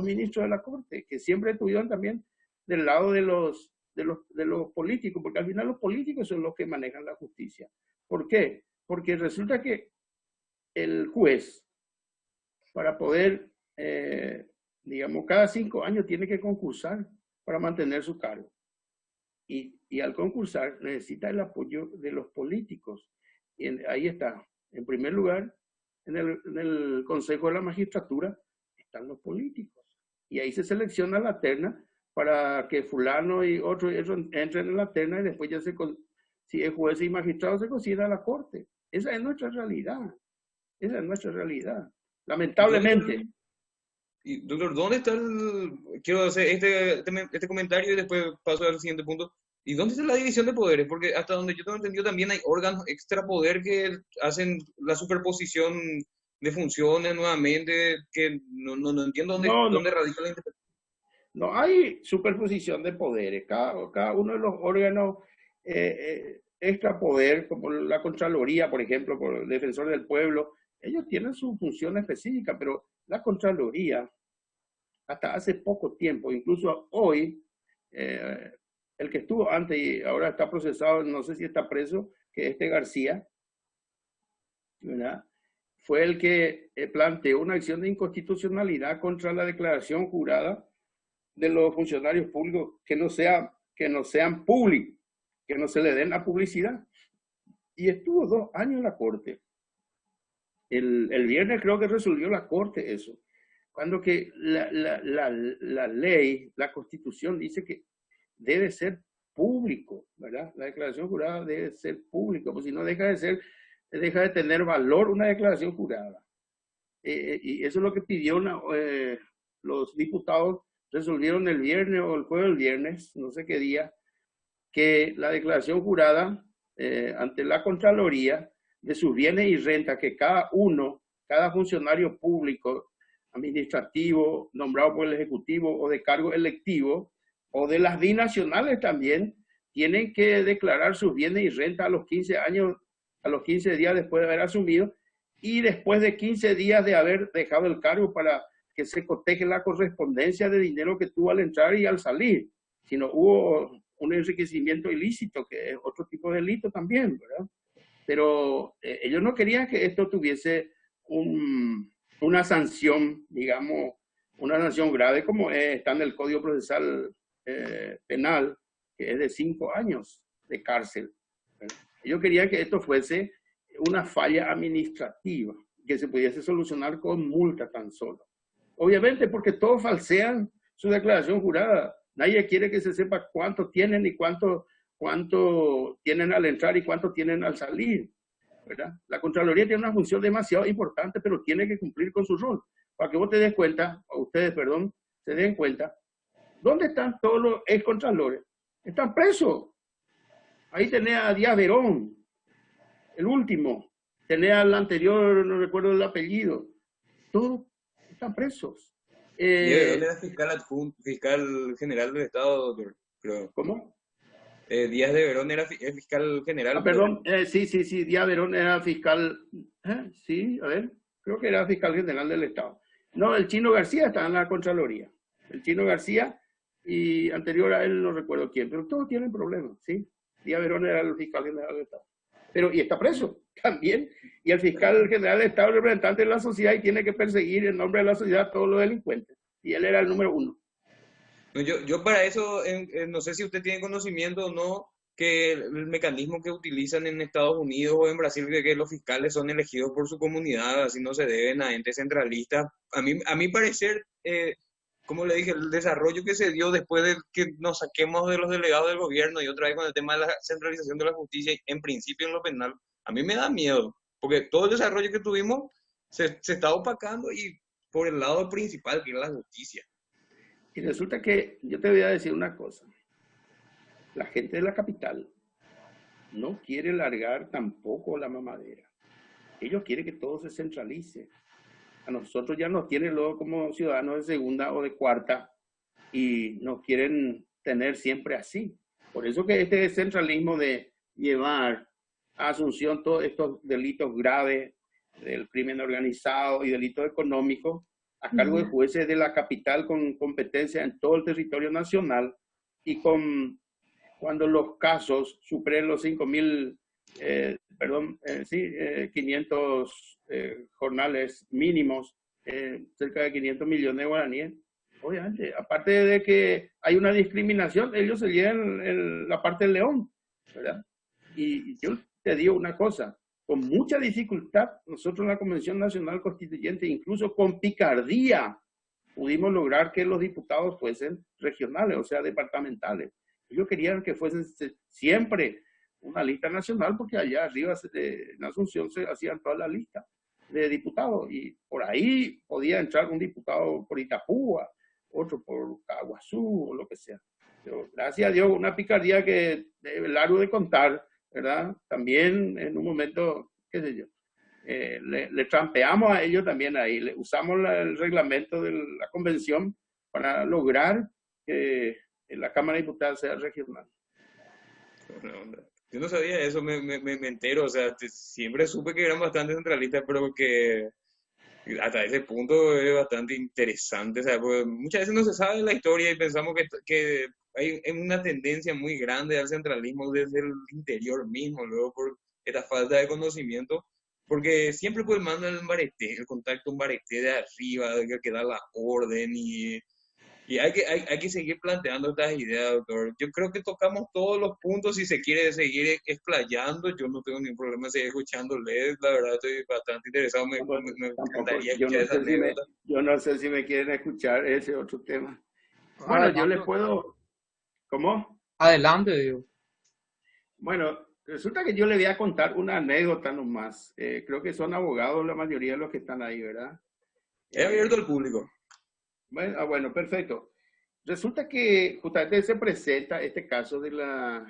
ministros de la Corte, que siempre estuvieron también del lado de los políticos, porque al final los políticos son los que manejan la justicia. ¿Por qué? Porque resulta que el juez, para poder, digamos, cada 5 años tiene que concursar para mantener su cargo. Y al concursar necesita el apoyo de los políticos. Y ahí está. En primer lugar, en el Consejo de la Magistratura están los políticos. Y ahí se selecciona la terna para que fulano y otro entren en la terna y después ya si es juez y magistrado se considera la Corte. Esa es nuestra realidad. Esa es nuestra realidad. Lamentablemente. Y, doctor, ¿dónde está quiero hacer este comentario y después paso al siguiente punto. ¿Y dónde está la división de poderes? Porque hasta donde yo tengo entendido también hay órganos extrapoder que hacen la superposición de funciones nuevamente, que no entiendo dónde radica la interpretación. No hay superposición de poderes. Cada uno de los órganos extrapoder, como la Contraloría, por ejemplo, por el Defensor del Pueblo, ellos tienen su función específica, pero la Contraloría, hasta hace poco tiempo, incluso hoy, el que estuvo antes y ahora está procesado, no sé si está preso, que es García, ¿verdad? Fue el que planteó una acción de inconstitucionalidad contra la declaración jurada de los funcionarios públicos que no sean públicos, que no se le den la publicidad. Y estuvo 2 años en la Corte. El viernes creo que resolvió la Corte eso. Cuando que la ley, la Constitución dice que debe ser público, ¿verdad? La declaración jurada debe ser pública, porque si no deja de tener valor una declaración jurada. Y eso es lo que pidió los diputados, resolvieron el viernes o el jueves del viernes, no sé qué día, que la declaración jurada ante la Contraloría de sus bienes y rentas que cada funcionario público, administrativo, nombrado por el Ejecutivo o de cargo electivo, o de las binacionales también, tienen que declarar sus bienes y rentas a los 15 años, a los 15 días después de haber asumido, y después de 15 días de haber dejado el cargo para que se coteje la correspondencia de dinero que tuvo al entrar y al salir. Si no hubo un enriquecimiento ilícito, que es otro tipo de delito también, ¿verdad? Pero ellos no querían que esto tuviese una sanción, digamos, una sanción grave como está en el Código Procesal Penal, que es de 5 años de cárcel, ¿verdad? Ellos querían que esto fuese una falla administrativa, que se pudiese solucionar con multa tan solo. Obviamente porque todos falsean su declaración jurada. Nadie quiere que se sepa cuánto tienen y cuánto tienen al entrar y cuánto tienen al salir, ¿verdad? La Contraloría tiene una función demasiado importante, pero tiene que cumplir con su rol. Para que vos te des cuenta, o ustedes, perdón, se den cuenta, ¿dónde están todos los excontralores? Están presos. Ahí tenés a Díaz Verón, el último. Tenés al anterior, no recuerdo el apellido. Todos están presos. Díaz Verón era fiscal general del Estado, doctor, creo. ¿Cómo? Díaz de Verón era fiscal general. Perdón, sí, Díaz Verón era fiscal, sí, a ver, creo que era fiscal general del Estado. No, el Chino García está en la Contraloría. El Chino García y anterior a él no recuerdo quién, pero todos tienen problemas, ¿sí? Díaz Verón era el fiscal general del Estado. Pero, y está preso también, y el fiscal general del Estado es representante de la sociedad y tiene que perseguir en nombre de la sociedad a todos los delincuentes. Y él era el número 1. Yo para eso, no sé si usted tiene conocimiento o no, que el mecanismo que utilizan en Estados Unidos o en Brasil, que los fiscales son elegidos por su comunidad, así no se deben a entes centralistas. A mí parecer, como le dije, el desarrollo que se dio después de que nos saquemos de los delegados del gobierno y otra vez con el tema de la centralización de la justicia, en principio en lo penal, a mí me da miedo, porque todo el desarrollo que tuvimos se está opacando y por el lado principal, que es la justicia. Y resulta que yo te voy a decir una cosa. La gente de la capital no quiere largar tampoco la mamadera. Ellos quieren que todo se centralice. A nosotros ya nos tienen luego como ciudadanos de segunda o de cuarta y nos quieren tener siempre así. Por eso que este centralismo de llevar a Asunción todos estos delitos graves del crimen organizado y delitos económicos a cargo de jueces de la capital con competencia en todo el territorio nacional y con cuando los casos superen los 5.000, 500 jornales mínimos, cerca de 500 millones de guaraníes. Obviamente, aparte de que hay una discriminación, ellos se llevan la parte del león, ¿verdad? Y yo te digo una cosa, con mucha dificultad, nosotros en la Convención Nacional Constituyente, incluso con picardía, pudimos lograr que los diputados fuesen regionales, o sea, departamentales. Ellos querían que fuesen siempre una lista nacional, porque allá arriba en Asunción se hacían todas las listas de diputados, y por ahí podía entrar un diputado por Itapúa, otro por Caguazú, o lo que sea. Pero gracias a Dios, una picardía que es largo de contar, ¿verdad? También en un momento, qué sé yo, le trampeamos a ellos también ahí, usamos el reglamento de la convención para lograr que la Cámara de Diputados sea regional. Yo no sabía eso, me entero, o sea, siempre supe que eran bastante centralistas, pero que hasta ese punto es bastante interesante, o sea, porque muchas veces no se sabe la historia y pensamos que hay una tendencia muy grande al centralismo desde el interior mismo, luego por esta falta de conocimiento, porque siempre pues manda el mbarete, el contacto un mbarete de arriba, que da la orden y hay que seguir planteando estas ideas, doctor. Yo creo que tocamos todos los puntos. Si se quiere seguir explayando, yo no tengo ningún problema en seguir escuchándole. La verdad, estoy bastante interesado. Me encantaría escuchar esa anécdota. Yo no sé si me quieren escuchar ese otro tema. Bueno, Adelante. yo les puedo... ¿Cómo? Adelante, digo. Bueno, resulta que yo le voy a contar una anécdota nomás. Creo que son abogados la mayoría de los que están ahí, ¿verdad? Es abierto al público. Bueno, perfecto. Resulta que justamente se presenta este caso de la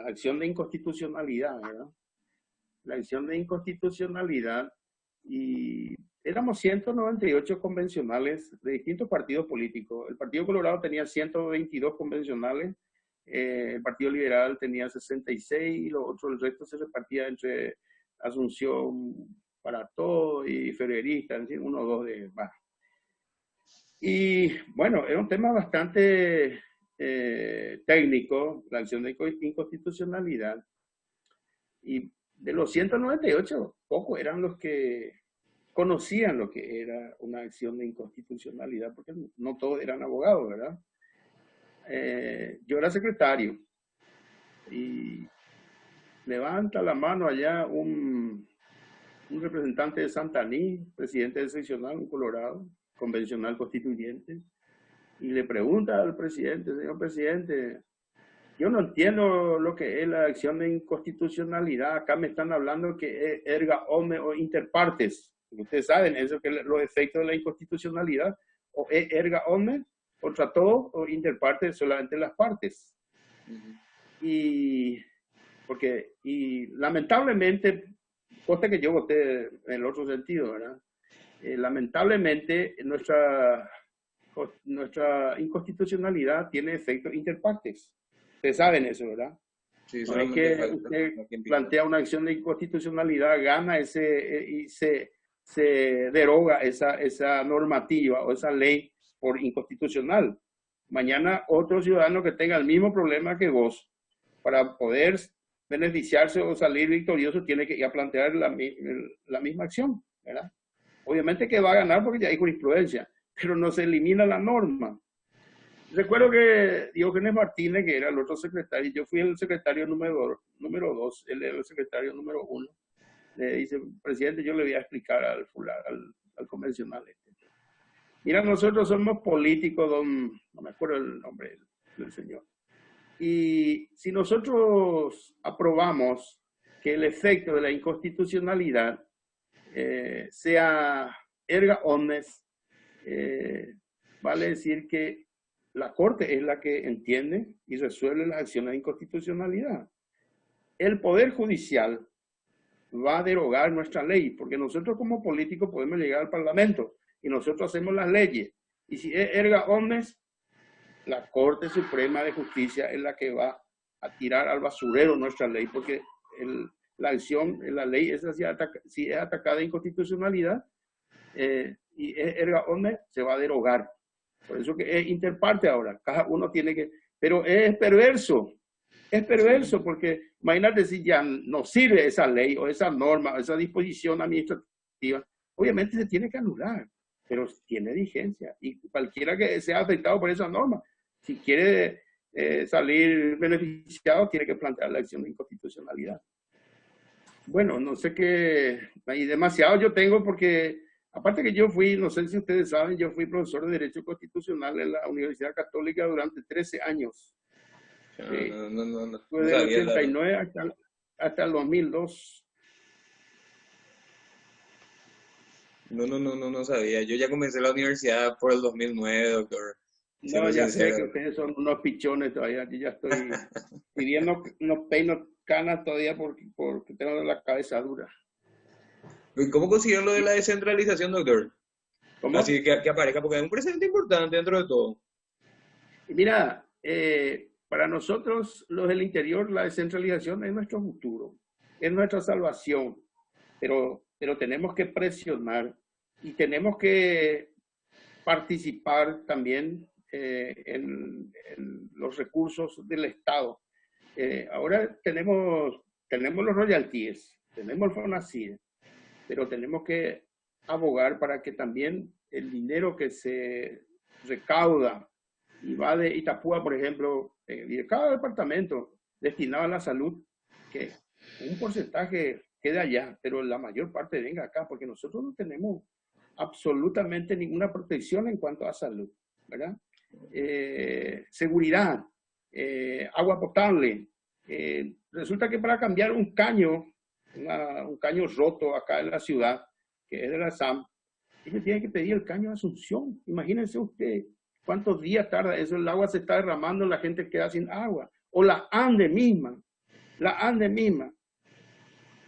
acción de inconstitucionalidad, ¿verdad? La acción de inconstitucionalidad y éramos 198 convencionales de distintos partidos políticos. El Partido Colorado tenía 122 convencionales, el Partido Liberal tenía 66 y los otros, el resto se repartía entre Asunción para todo y Federalista, en fin, uno o dos de más. Y bueno, era un tema bastante técnico, la acción de inconstitucionalidad. Y de los 198, pocos eran los que conocían lo que era una acción de inconstitucionalidad, porque no todos eran abogados, ¿verdad? Yo era secretario y levanta la mano allá un representante de Santaní, presidente del seccional, un colorado, convencional constituyente, y le pregunta al presidente, señor presidente, yo no entiendo lo que es la acción de inconstitucionalidad, acá me están hablando que es erga omnes o inter partes, ustedes saben eso, que los efectos de la inconstitucionalidad, o es erga omnes, contra todo, o inter partes, solamente las partes. Y lamentablemente, cosa que yo voté en el otro sentido, ¿verdad? Lamentablemente nuestra inconstitucionalidad tiene efectos interpartes. Ustedes saben eso, ¿verdad? Sí, no es que usted plantea una acción de inconstitucionalidad, gana y se deroga esa normativa o esa ley por inconstitucional. Mañana otro ciudadano que tenga el mismo problema que vos, para poder beneficiarse o salir victorioso, tiene que ir a plantear la misma acción, ¿verdad? Obviamente que va a ganar porque ya hay jurisprudencia, pero no se elimina la norma. Recuerdo que Diógenes Martínez, que era el otro secretario, yo fui el secretario número 2, él era el secretario número 1, le dice, presidente, yo le voy a explicar al convencional este. Mira, nosotros somos políticos, no me acuerdo el nombre del señor. Y si nosotros aprobamos que el efecto de la inconstitucionalidad sea erga omnes, vale decir que la Corte es la que entiende y resuelve las acciones de inconstitucionalidad. El Poder Judicial va a derogar nuestra ley, porque nosotros como políticos podemos llegar al Parlamento y nosotros hacemos las leyes. Y si es erga omnes, la Corte Suprema de Justicia es la que va a tirar al basurero nuestra ley, porque la acción, la ley, esa si es atacada de inconstitucionalidad y es erga omnes, se va a derogar. Por eso que es interparte ahora, cada uno tiene que... Pero es perverso porque imagínate si ya no sirve esa ley o esa norma o esa disposición administrativa, obviamente se tiene que anular, pero tiene vigencia y cualquiera que sea afectado por esa norma, si quiere salir beneficiado, tiene que plantear la acción de inconstitucionalidad. Bueno, no sé qué, y demasiado yo tengo porque, aparte que yo fui, no sé si ustedes saben, yo fui profesor de Derecho Constitucional en la Universidad Católica durante 13 años. Sí. No Fue del sabía 89 hasta el 2002. No sabía. Yo ya comencé la universidad por el 2009, doctor. No, ya sé que ustedes son unos pichones todavía. Yo ya estoy pidiendo, no peino canas todavía porque tengo la cabeza dura. ¿Cómo consiguieron lo de la descentralización, doctor? ¿Cómo? Así que aparezca, porque es un precedente importante dentro de todo. Mira, para nosotros, los del interior, la descentralización es nuestro futuro, es nuestra salvación, pero tenemos que presionar y tenemos que participar también en los recursos del Estado. Ahora tenemos los royalties, tenemos el FONACIE, pero tenemos que abogar para que también el dinero que se recauda y va de Itapúa, por ejemplo, de cada departamento destinado a la salud, que un porcentaje quede allá, pero la mayor parte venga acá, porque nosotros no tenemos absolutamente ninguna protección en cuanto a salud, ¿verdad? Seguridad, agua potable. Resulta que para cambiar un caño roto acá en la ciudad, que es de la SAM, ellos tienen que pedir el caño de Asunción. Imagínense usted cuántos días tarda eso, el agua se está derramando, la gente queda sin agua. O la ANDE misma.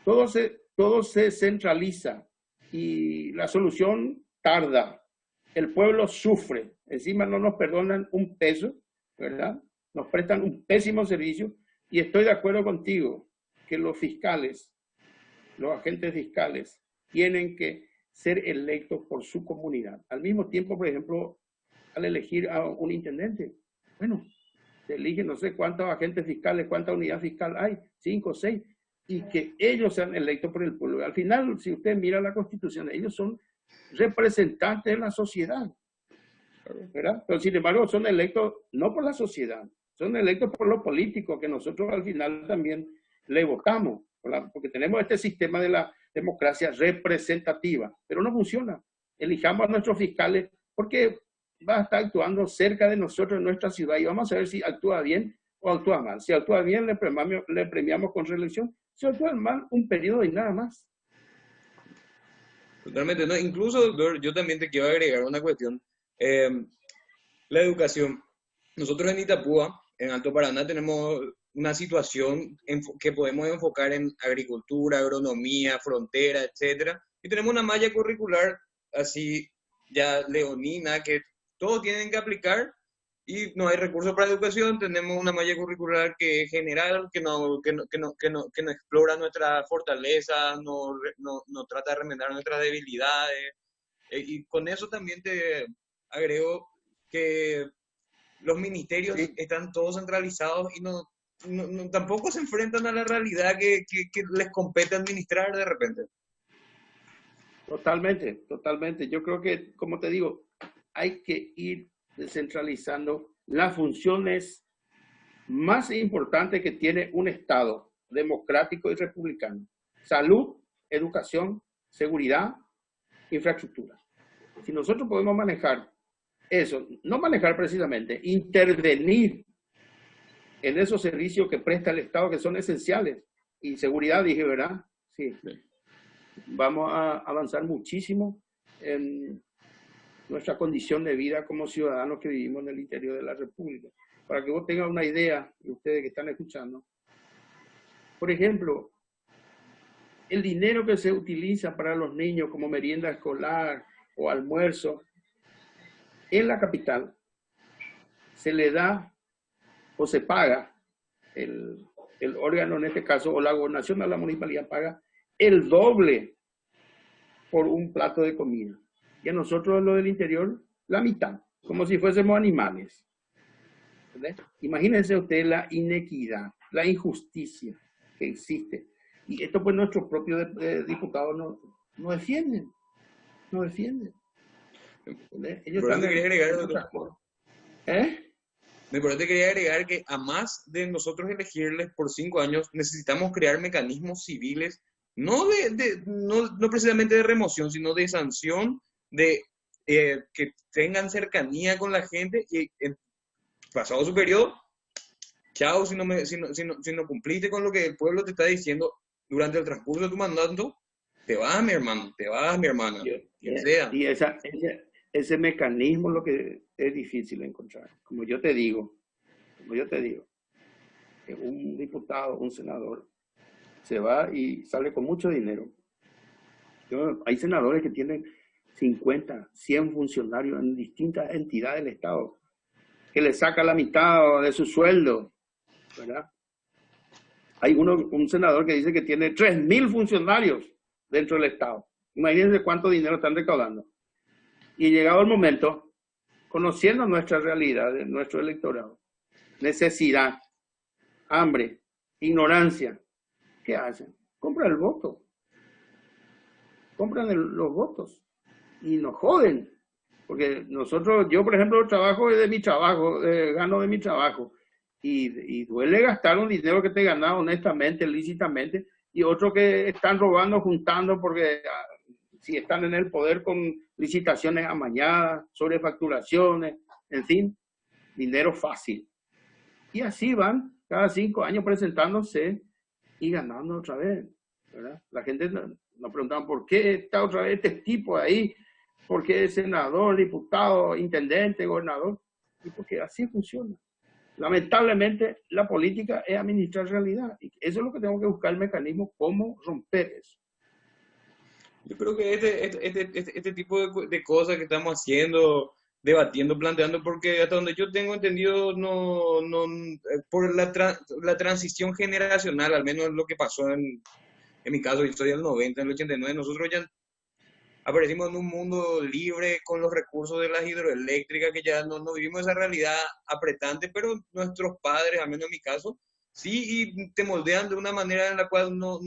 Todo se centraliza y la solución tarda. El pueblo sufre. Encima no nos perdonan un peso, ¿verdad? Nos prestan un pésimo servicio y estoy de acuerdo contigo que los fiscales, los agentes fiscales, tienen que ser electos por su comunidad. Al mismo tiempo, por ejemplo, al elegir a un intendente, bueno, se eligen no sé cuántos agentes fiscales, cuánta unidad fiscal hay, 5 o 6, y que ellos sean electos por el pueblo. Al final, si usted mira la Constitución, ellos son representantes de la sociedad, ¿verdad? Pero sin embargo son electos no por la sociedad, son electos por los políticos que nosotros al final también le votamos, porque tenemos este sistema de la democracia representativa, pero no funciona. Elijamos a nuestros fiscales porque va a estar actuando cerca de nosotros en nuestra ciudad y vamos a ver si actúa bien o actúa mal. Si actúa bien, le premiamos con reelección. Si actúa mal, un periodo y nada más. Totalmente, ¿no? Incluso, doctor, yo también te quiero agregar una cuestión. La educación. Nosotros en Itapúa, en Alto Paraná, tenemos una situación que podemos enfocar en agricultura, agronomía, frontera, etcétera. Y tenemos una malla curricular así ya leonina que todos tienen que aplicar y no hay recursos para educación. Tenemos una malla curricular que es general, que no explora nuestras fortalezas, no trata de remendar nuestras debilidades. Y con eso también te agrego que los ministerios están todos centralizados y tampoco se enfrentan a la realidad que les compete administrar de repente. Totalmente. Yo creo que, como te digo, hay que ir descentralizando las funciones más importantes que tiene un Estado democrático y republicano. Salud, educación, seguridad, infraestructura. Si nosotros podemos manejar eso, no manejar precisamente, intervenir en esos servicios que presta el Estado que son esenciales. Y seguridad, dije, ¿verdad? Sí. Vamos a avanzar muchísimo en nuestra condición de vida como ciudadanos que vivimos en el interior de la República. Para que vos tengas una idea, y ustedes que están escuchando, por ejemplo, el dinero que se utiliza para los niños como merienda escolar o almuerzo, en la capital se le da o se paga, el órgano en este caso, o la gobernación o la municipalidad paga el doble por un plato de comida. Y a nosotros, lo del interior, la mitad, como si fuésemos animales. ¿Entendés? Imagínense ustedes la inequidad, la injusticia que existe. Y esto pues nuestros propios diputados no defienden. No defienden. ¿Entendés? Ellos Por eso están te quería agregar, otras cosas. ¿Eh? Por eso te quería agregar que a más de nosotros elegirles por 5 años, necesitamos crear mecanismos civiles, no precisamente de remoción, sino de sanción, de que tengan cercanía con la gente y pasado su periodo, chao, si no cumpliste con lo que el pueblo te está diciendo durante el transcurso de tu mandato, te vas, mi hermano, te vas, mi hermana, quien sea. Y ese mecanismo es lo que es difícil de encontrar. Como yo te digo, que un diputado, un senador, se va y sale con mucho dinero. Hay senadores que tienen 50, 100 funcionarios en distintas entidades del Estado, que le saca la mitad de su sueldo, ¿verdad? Hay un senador que dice que tiene 3.000 funcionarios dentro del Estado. Imagínense cuánto dinero están recaudando. Y llegado el momento, conociendo nuestra realidad, nuestro electorado, necesidad, hambre, ignorancia, ¿qué hacen? Compran el voto. Compran los votos. Y nos joden. Porque yo por ejemplo, trabajo de mi trabajo, gano de mi trabajo. Y duele gastar un dinero que te ganas honestamente, lícitamente, y otros que están robando, juntando, porque si están en el poder con licitaciones amañadas, sobrefacturaciones, en fin, dinero fácil. Y así van cada 5 años presentándose y ganando otra vez, ¿verdad? La gente nos preguntaba, ¿por qué está otra vez este tipo ahí? ¿Por qué es senador, diputado, intendente, gobernador? Y porque así funciona. Lamentablemente, la política es administrar realidad. Y eso es lo que tengo que buscar el mecanismo, cómo romper eso. Yo creo que este tipo de cosas que estamos haciendo, debatiendo, planteando, porque hasta donde yo tengo entendido, por la transición generacional, al menos lo que pasó en mi caso, yo soy del 90, en el 89, nosotros ya aparecimos en un mundo libre con los recursos de las hidroeléctricas, que ya no vivimos esa realidad apretante, pero nuestros padres, al menos en mi caso, sí, y te moldean de una manera en la cual no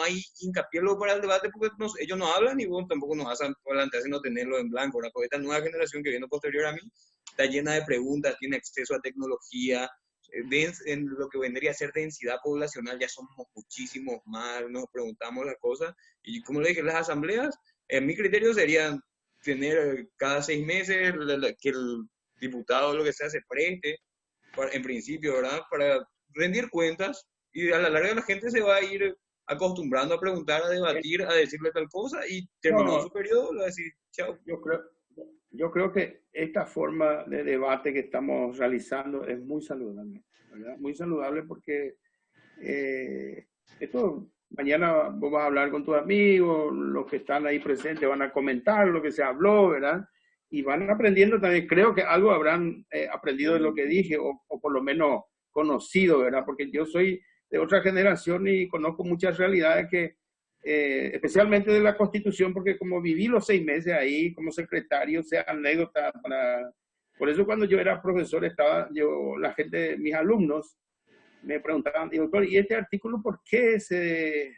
hay hincapié luego para el debate, porque ellos no hablan y vos tampoco nos hacen plantearse no tenerlo en blanco. Esta nueva generación que viene posterior a mí está llena de preguntas, tiene acceso a tecnología, en lo que vendría a ser densidad poblacional ya somos muchísimos más, nos preguntamos las cosas, y como le dije, las asambleas, en mi criterio serían tener cada 6 meses que el diputado o lo que sea se preste, en principio, ¿verdad? Para rendir cuentas, y a la larga la gente se va a ir acostumbrando a preguntar, a debatir, a decirle tal cosa, y terminó su periodo, le va a decir chao. Yo creo que esta forma de debate que estamos realizando es muy saludable, ¿verdad? Muy saludable porque esto, mañana vos vas a hablar con tus amigos, los que están ahí presentes van a comentar lo que se habló, ¿verdad? Y van aprendiendo también, creo que algo habrán aprendido de lo que dije, o por lo menos conocido, ¿verdad? Porque yo soy de otra generación y conozco muchas realidades que, especialmente de la Constitución, porque como viví los 6 meses ahí como secretario, o sea, anécdota por eso cuando yo era profesor, la gente, mis alumnos, me preguntaban, doctor, ¿y este artículo por qué se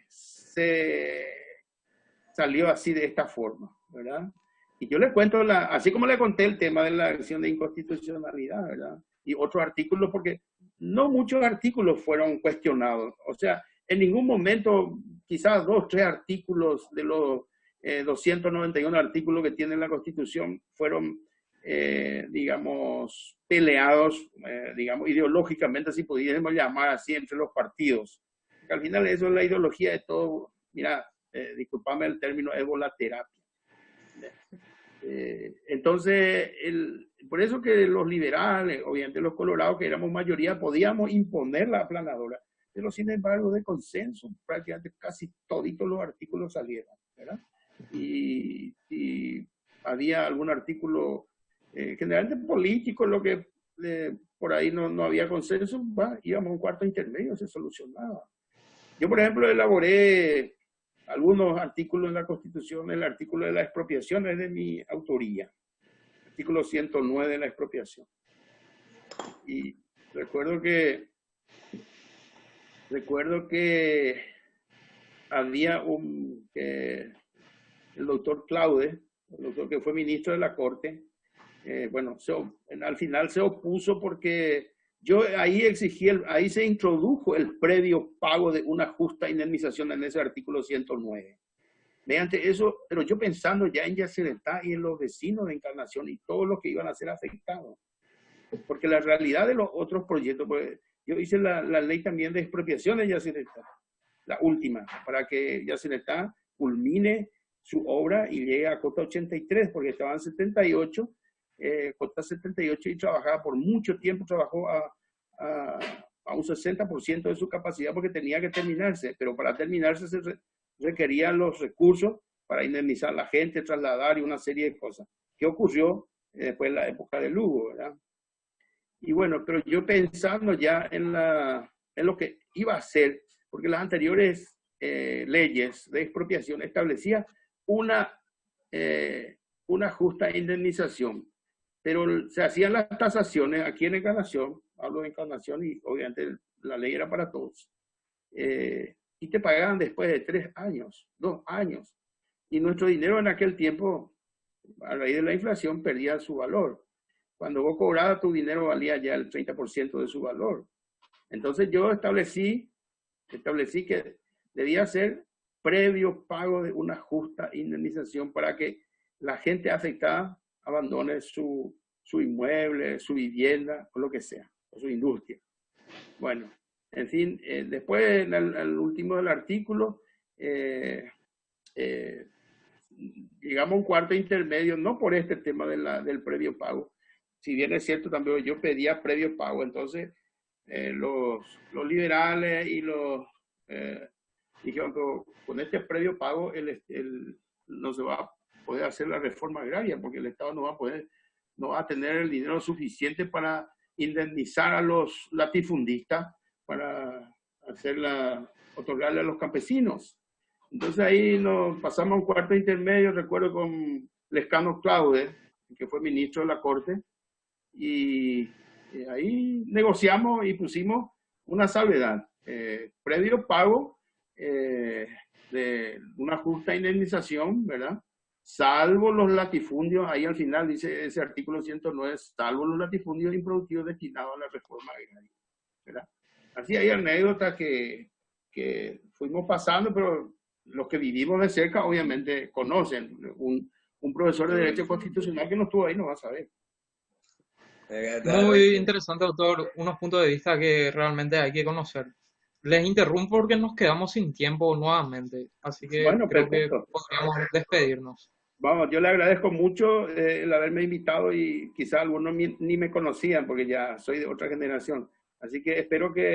salió así de esta forma, ¿verdad? Y yo le cuento, así como le conté el tema de la acción de inconstitucionalidad, ¿verdad? Y otros artículos, porque no muchos artículos fueron cuestionados. O sea, en ningún momento, quizás 2, 3 artículos de los 291 artículos que tiene la Constitución fueron, digamos, peleados, digamos, ideológicamente, si pudiéramos llamar así, entre los partidos. Porque al final eso es la ideología de todo. Mira, disculpame el término, es volaterapia. Entonces, por eso que los liberales, obviamente los colorados, que éramos mayoría, podíamos imponer la aplanadora, pero sin embargo, de consenso, prácticamente casi toditos los artículos salieron, ¿verdad? Y había algún artículo, generalmente político, lo que por ahí no había consenso, íbamos a un cuarto intermedio, se solucionaba. Yo, por ejemplo, elaboré algunos artículos en la Constitución. El artículo de la expropiación es de mi autoría, artículo 109 de la expropiación. Y recuerdo que había el doctor Claude, el doctor que fue ministro de la Corte, bueno, al final se opuso porque yo ahí exigí, ahí se introdujo el previo pago de una justa indemnización en ese artículo 109. Mediante eso, pero yo pensando ya en Yacyretá y en los vecinos de Encarnación y todos los que iban a ser afectados. Porque la realidad de los otros proyectos, pues, yo hice la ley también de expropiación de Yacyretá, la última, para que Yacyretá culmine su obra y llegue a cota 83, porque estaba en 78, cota 78, y trabajaba por mucho tiempo, trabajó a un 60% de su capacidad porque tenía que terminarse, pero para terminarse se requerían los recursos para indemnizar a la gente, trasladar y una serie de cosas. ¿Qué ocurrió después en la época de Lugo, verdad? Y bueno, pero yo pensando ya en lo que iba a hacer, porque las anteriores leyes de expropiación establecían una justa indemnización, pero se hacían las tasaciones aquí en Encarnación, hablo de Encarnación y obviamente la ley era para todos, y te pagaban después de 3 años, 2 años, y nuestro dinero en aquel tiempo, a raíz de la inflación, perdía su valor. Cuando vos cobrabas, tu dinero valía ya el 30% de su valor. Entonces yo establecí que debía ser previo pago de una justa indemnización para que la gente afectada abandone su inmueble, su vivienda, o lo que sea, o su industria. Bueno, en fin, después, en el último del artículo, llegamos a un cuarto intermedio, no por este tema del previo pago. Si bien es cierto, también yo pedía previo pago, entonces los liberales y los dijeron que con este previo pago no se va a poder hacer la reforma agraria porque el Estado no va a tener el dinero suficiente para indemnizar a los latifundistas, para otorgarle a los campesinos. Entonces ahí nos pasamos a un cuarto intermedio, recuerdo con Lescano Claude, que fue ministro de la Corte, y ahí negociamos y pusimos una salvedad, previo pago de una justa indemnización, ¿verdad? Salvo los latifundios, ahí al final dice ese artículo 109, salvo los latifundios improductivos destinados a la reforma agraria, ¿verdad? Así hay anécdotas que fuimos pasando, pero los que vivimos de cerca obviamente conocen. Un profesor de Derecho Constitucional que no estuvo ahí no va a saber. Muy interesante, doctor. Unos puntos de vista que realmente hay que conocer. Les interrumpo porque nos quedamos sin tiempo nuevamente, así que Bueno, creo que perfecto. podríamos despedirnos. Vamos, yo le agradezco mucho el haberme invitado y quizá algunos ni me conocían porque ya soy de otra generación. Así que espero que